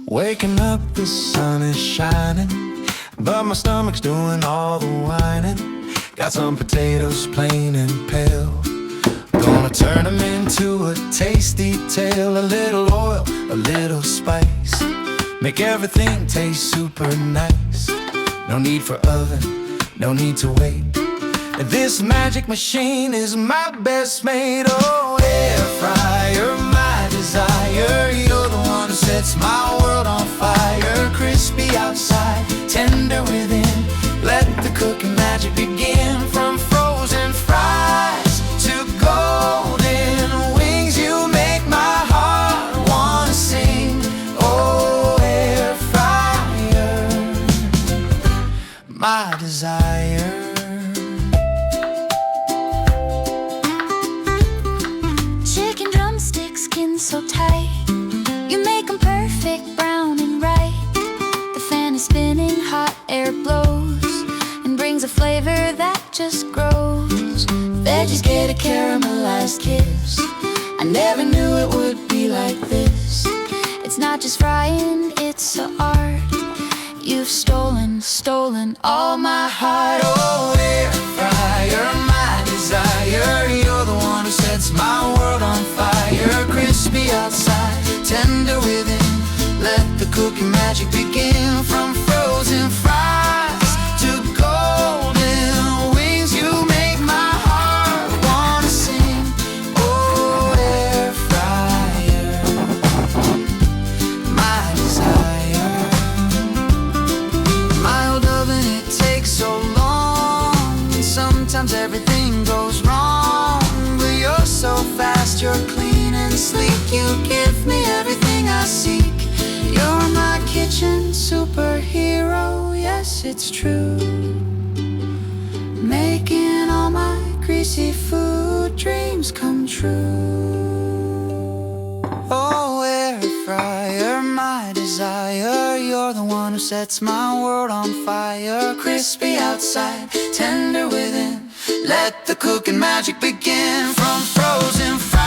Waking up, the sun is shining, but my stomach's doing all the whining. Got some potatoes, plain and pale. Gonna turn them into a tasty tale. A little oil, a little spice, make everything taste super nice. No need for oven, no need to wait. This magic machine is my best mate. Oh, air fryer, my desire. You're the one who sets my world on fire. Crispy outside, tender within. Let the cooking magic begin. From frozen fries to golden wings, you make my heart wanna sing. Oh, air fryer, my desire. Chicken drumsticks, skin so tight, you make them perfect, brown and right. The fan is spinning, hot air blows and brings a flavor that just grows. Veggies get a caramelized kiss. I never knew it would be like this. It's not just frying, it's an art. You've stolen all my heart. Oh, air fryer, my desire. You're the one who sets my world on fire. Crispy outside, tender within. Let the cooking magic begin. From frozen fries to golden wings, you make my heart wanna sing. Oh, air fryer, my desire. My old oven, it takes so long, and sometimes everything goes wrong. But you're so fast, you're clean and sleek. You give me everything I seek. You're my kitchen superhero, yes, it's true. Making all my greasy food dreams come true. Oh, air fryer, my desire. You're the one who sets my world on fire. Crispy outside, tender within. Let the cooking magic begin. From frozen fries